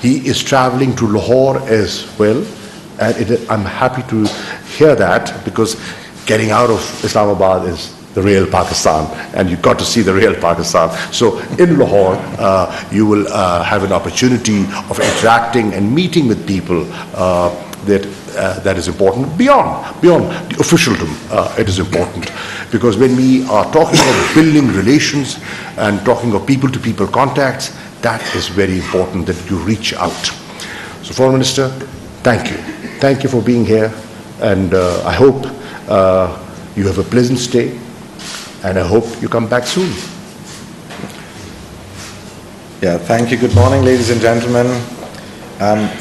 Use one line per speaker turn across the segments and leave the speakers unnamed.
He is traveling to Lahore as well, and I'm happy to hear that, because getting out of Islamabad is the real Pakistan, and you got to see the real Pakistan. So in Lahore, you will have an opportunity of interacting and meeting with people that is important. Beyond the officialdom, it is important, because when we are talking of building relations and talking of people-to-people contacts, that is very important, that you reach out. So, Foreign Minister, thank you. Thank you for being here, and I hope you have a pleasant stay, and I hope you come back soon.
Yeah, thank you. Good morning, ladies and gentlemen.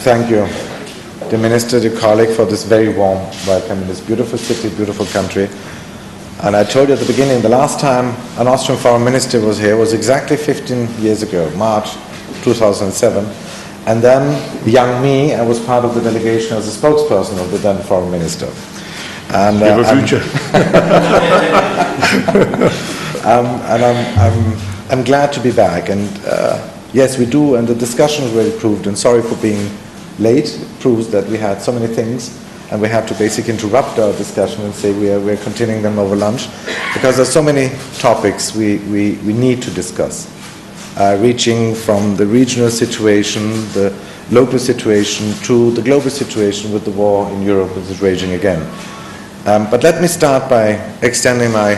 Thank you, the Minister, the colleague, for this very warm welcome in this beautiful city, beautiful country. And I told you at the beginning, the last time an Austrian Foreign Minister was here was exactly 15 years ago, March 2007. And then, young me, I was part of the delegation as a spokesperson of the then Foreign Minister. And
you have a future.
I'm glad to be back. And yes, we do, and the discussion was really proved, and sorry for being late. It proves that we had so many things, and we had to basically interrupt our discussion and say we're continuing them over lunch, because there's so many topics we need to discuss, reaching from the regional situation, the local situation, to the global situation with the war in Europe that is raging again. But let me start by extending my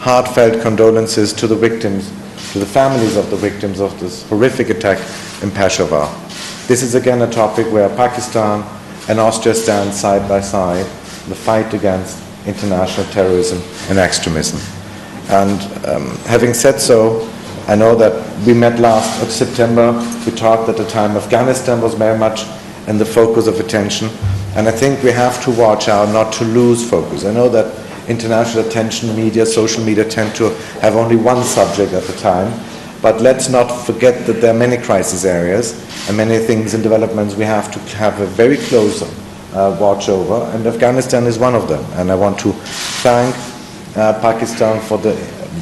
heartfelt condolences to the victims, to the families of the victims of this horrific attack in Peshawar. This is again a topic where Pakistan and Austria stand side by side in the fight against international terrorism and extremism. And having said so, I know that we met last September. We talked at the time Afghanistan was very much in the focus of attention, and I think we have to watch out not to lose focus. I know that international attention, media, social media tend to have only one subject at the time, but let's not forget that there are many crisis areas and many things and developments we have to have a very close watch over, and Afghanistan is one of them. And I want to thank Pakistan for the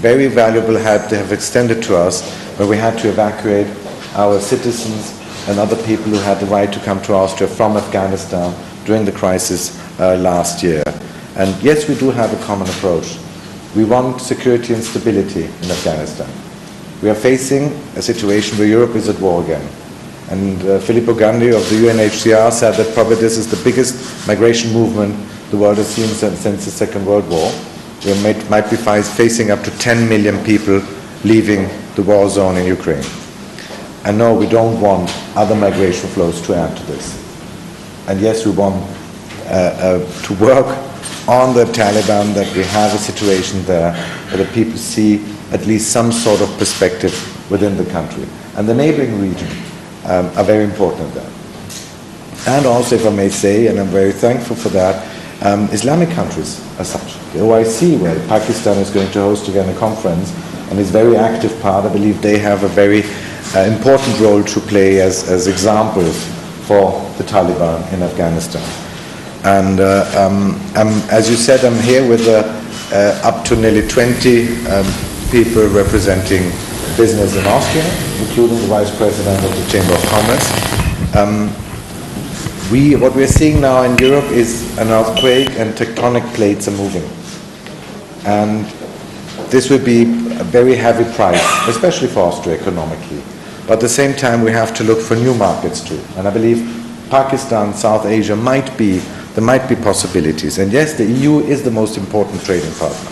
very valuable help they have extended to us, where we had to evacuate our citizens and other people who had the right to come to Austria from Afghanistan during the crisis last year. And yes, we do have a common approach. We want security and stability in Afghanistan. We are facing a situation where Europe is at war again. And Filippo Grandi of the UNHCR said that probably this is the biggest migration movement the world has seen since the Second World War. We might be facing up to 10 million people leaving the war zone in Ukraine. And no, we don't want other migration flows to add to this. And yes, we want to work on the Taliban, that we have a situation there where the people see at least some sort of perspective within the country. And the neighboring region are very important there. And also, if I may say, and I'm very thankful for that, Islamic countries as such. The OIC, where Pakistan is going to host again a conference, and is very active part, I believe they have a very important role to play as examples for the Taliban in Afghanistan. And as you said, I'm here with up to nearly 20 people representing business in Austria, including the Vice President of the Chamber of Commerce. What we're seeing now in Europe is an earthquake, and tectonic plates are moving. And this will be a very heavy price, especially for Austria economically. But at the same time, we have to look for new markets too. And I believe Pakistan, South Asia there might be possibilities. And yes, the EU is the most important trading partner.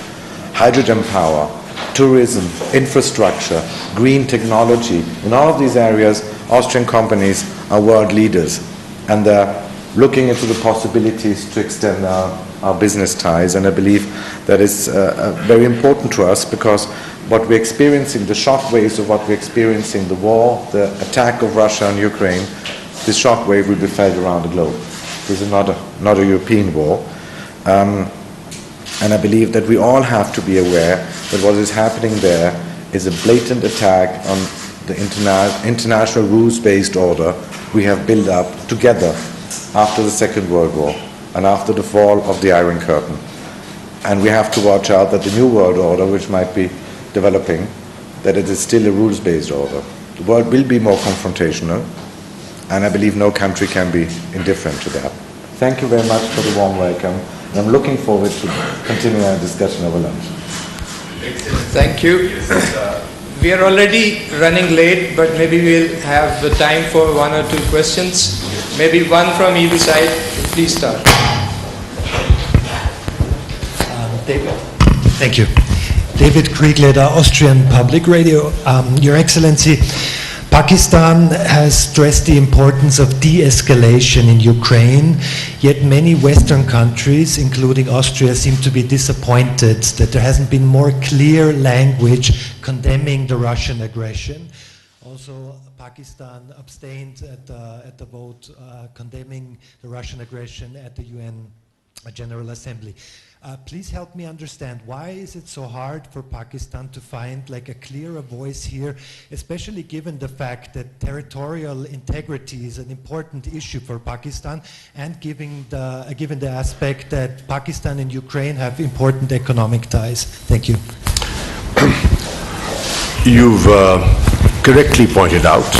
Hydrogen power, tourism, infrastructure, green technology. In all of these areas, Austrian companies are world leaders, and they're looking into the possibilities to extend our business ties. And I believe that is very important to us, because what we're experiencing, the shock waves of what we're experiencing, the war, the attack of Russia on Ukraine, this shock wave will be felt around the globe. This is not a European war. And I believe that we all have to be aware that what is happening there is a blatant attack on the international rules-based order we have built up together after the Second World War and after the fall of the Iron Curtain. And we have to watch out that the new world order, which might be developing, that it is still a rules-based order. The world will be more confrontational, And I believe no country can be indifferent to that. Thank you very much for the warm welcome. And I'm looking forward to continuing our discussion over lunch.
Thank you. We are already running late, but maybe we'll have the time for one or two questions. Maybe one from either side. Please start.
David. Thank you. David Kriegleder, Austrian Public Radio. Your Excellency, Pakistan has stressed the importance of de-escalation in Ukraine, yet many Western countries, including Austria, seem to be disappointed that there hasn't been more clear language condemning the Russian aggression. Also, Pakistan abstained at the vote condemning the Russian aggression at the UN General Assembly. Please help me understand, why is it so hard for Pakistan to find like a clearer voice here, especially given the fact that territorial integrity is an important issue for Pakistan, and given the aspect that Pakistan and Ukraine have important economic ties? Thank you.
You've correctly pointed out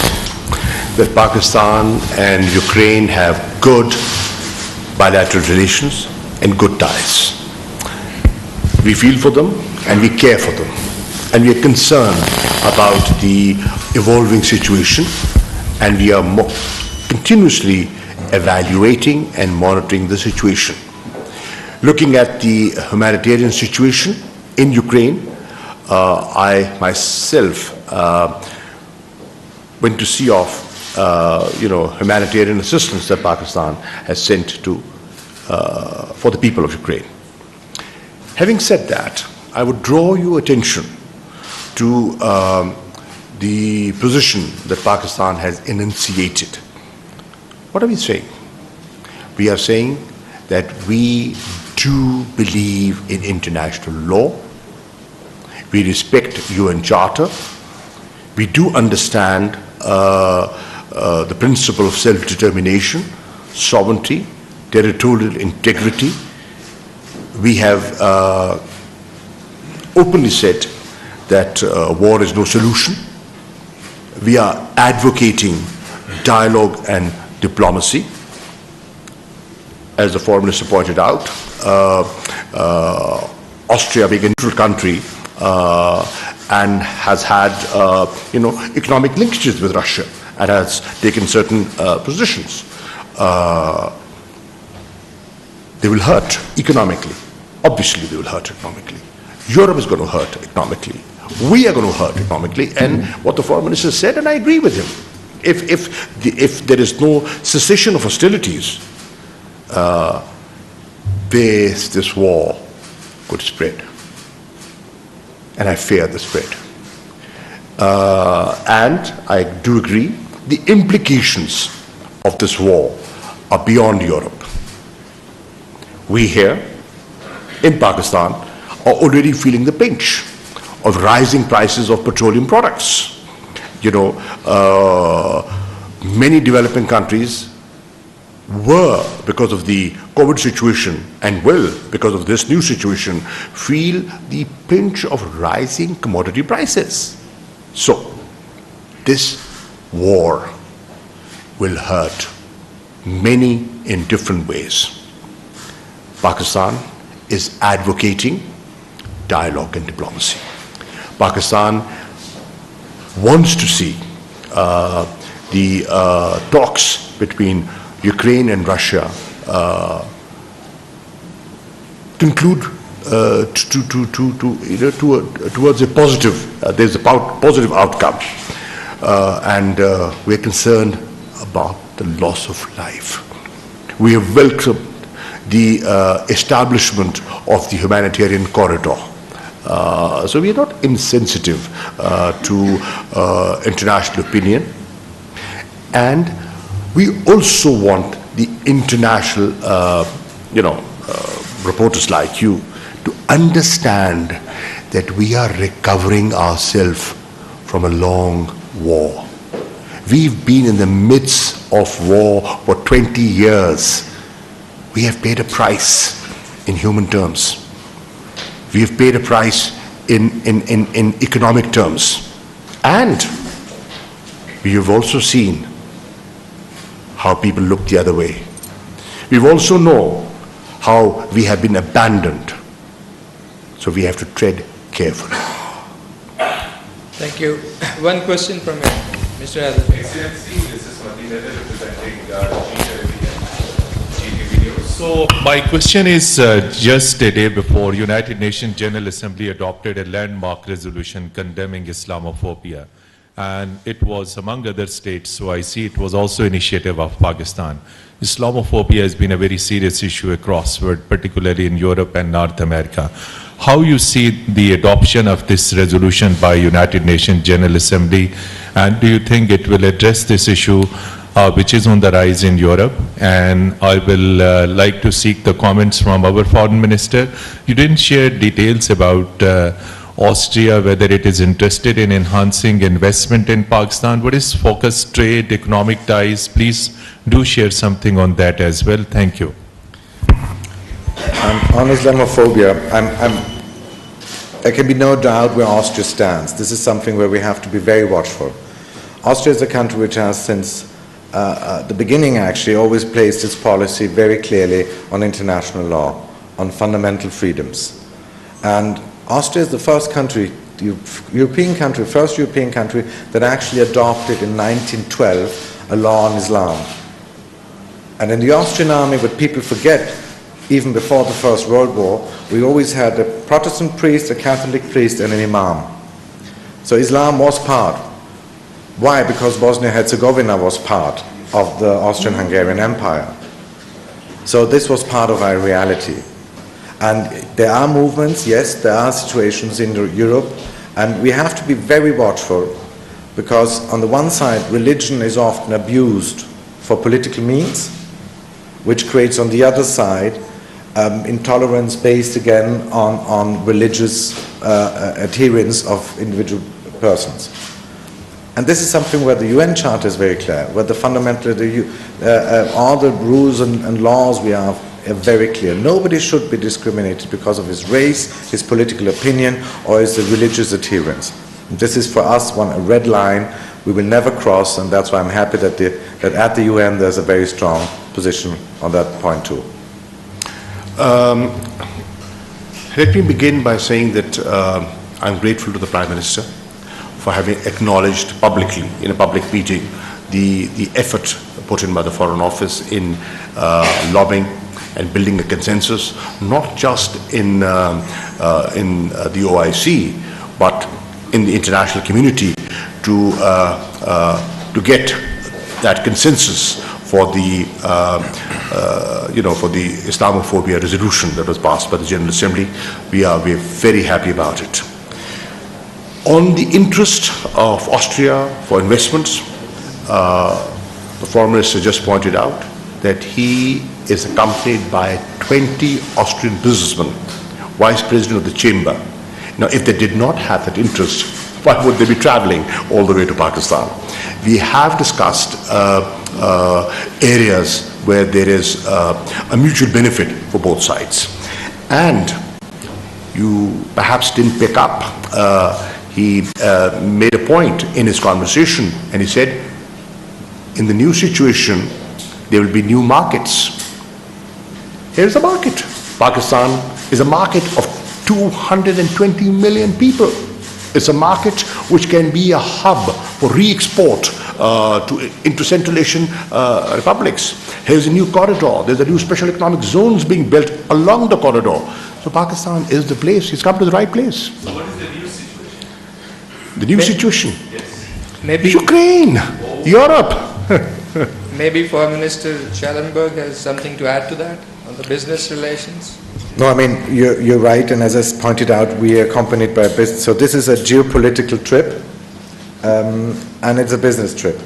that Pakistan and Ukraine have good bilateral relations and good ties. We feel for them and we care for them, and we are concerned about the evolving situation, and we are continuously evaluating and monitoring the situation. Looking at the humanitarian situation in Ukraine, I myself went to see off humanitarian assistance that Pakistan has sent to for the people of Ukraine. Having said that, I would draw your attention to the position that Pakistan has enunciated. What are we saying? We are saying that we do believe in international law. We respect UN Charter. We do understand the principle of self-determination, sovereignty, territorial integrity. We have openly said that war is no solution. We are advocating dialogue and diplomacy. As the Foreign Minister pointed out, Austria being a neutral country and has had economic linkages with Russia and has taken certain positions. They will hurt economically. Obviously, they will hurt economically. Europe is going to hurt economically. We are going to hurt economically. And what the Foreign Minister said, and I agree with him, if there is no cessation of hostilities, this war could spread. And I fear the spread. And I do agree, the implications of this war are beyond Europe. We here in Pakistan are already feeling the pinch of rising prices of petroleum products. Many developing countries were, because of the COVID situation, and will, because of this new situation, feel the pinch of rising commodity prices. So, this war will hurt many in different ways. Pakistan is advocating dialogue and diplomacy. Pakistan wants to see the talks between Ukraine and Russia conclude towards a positive. There's a positive outcome, and we're concerned about the loss of life. We have welcomed the establishment of the humanitarian corridor. So we are not insensitive to international opinion, and we also want the international, reporters like you to understand that we are recovering ourselves from a long war. We've been in the midst of war for 20 years. We have paid a price in human terms. We have paid a price in economic terms. And we have also seen how people look the other way. We also know how we have been abandoned. So we have to tread carefully.
Thank you. One question from Mr. Adam.
Excellency, this is Madina representing GT Video. So my question is, just a day before, United Nations General Assembly adopted a landmark resolution condemning Islamophobia. And it was among other states, so I see it was also initiative of Pakistan. Islamophobia has been a very serious issue across the world, particularly in Europe and North America. How you see the adoption of this resolution by United Nations General Assembly, and do you think it will address this issue which is on the rise in Europe? And I will like to seek the comments from our foreign minister. You didn't share details about Austria, whether it is interested in enhancing investment in Pakistan. What is focus, trade, economic ties? Please do share something on that as well. Thank you.
On Islamophobia, there can be no doubt where Austria stands. This is something where we have to be very watchful. Austria is a country which has since the beginning actually always placed its policy very clearly on international law, on fundamental freedoms. And Austria is the first country, first European country that actually adopted in 1912 a law on Islam. And in the Austrian army, what people forget, even before the First World War, we always had a Protestant priest, a Catholic priest, and an imam. So Islam was part. Why? Because Bosnia-Herzegovina was part of the Austrian-Hungarian Empire. So this was part of our reality. And there are movements, yes, there are situations in Europe, and we have to be very watchful, because on the one side, religion is often abused for political means, which creates on the other side intolerance based again on religious adherence of individual persons. And this is something where the UN Charter is very clear, where the fundamentally all the rules and laws we have are very clear. Nobody should be discriminated because of his race, his political opinion, or his religious adherence. And this is for us a red line we will never cross, and that's why I'm happy that at the UN there's a very strong position on that point too.
Let me begin by saying that I'm grateful to the Prime Minister for having acknowledged publicly in a public meeting the effort put in by the Foreign Office in lobbying and building a consensus, not just in the OIC, but in the international community to get that consensus for the for the Islamophobia resolution that was passed by the General Assembly. We are very happy about it. On the interest of Austria for investments, the Foreign Minister just pointed out that he is accompanied by 20 Austrian businessmen, Vice President of the Chamber. Now, if they did not have that interest, why would they be traveling all the way to Pakistan? We have discussed areas where there is a mutual benefit for both sides. And you perhaps didn't pick up, he made a point in his conversation, and he said, in the new situation, there will be new markets. Here's a market. Pakistan is a market of 220 million people. It's a market which can be a hub for re-export into Central Asian republics. Here's a new corridor. There's a new special economic zones being built along the corridor. So Pakistan is the place. He's come to the right place.
So what is the new situation?
The new situation?
Yes.
Maybe
Ukraine, Europe.
Maybe Foreign Minister Schallenberg has something to add to that on the business relations.
No, I mean, you're right, and as I pointed out, we are accompanied by a business. So this is a geopolitical trip, and it's a business trip.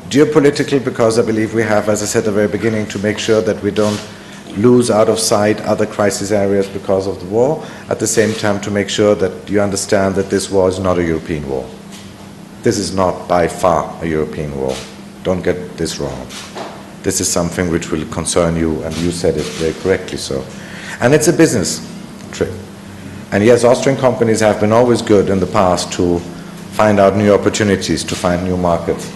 Geopolitical because I believe we have, as I said at the very beginning, to make sure that we don't lose out of sight other crisis areas because of the war. At the same time, to make sure that you understand that this war is not a European war. This is not by far a European war. Don't get this wrong. This is something which will concern you, and you said it very correctly so. And it's a business trip. And yes, Austrian companies have been always good in the past to find out new opportunities, to find new markets.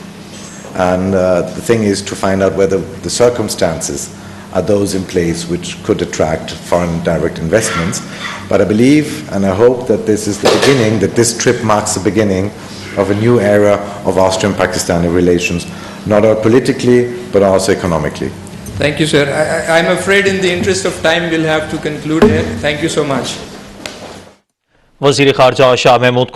And the thing is to find out whether the circumstances are those in place which could attract foreign direct investments. But I believe and I hope that this is the beginning, that this trip marks the beginning of a new era of Austrian-Pakistani relations, not only politically but also economically.
Thank you, sir. I'm afraid in the interest of time we'll have to conclude here. Thank you so much.
Wazir ख़ारजा Shah Mahmood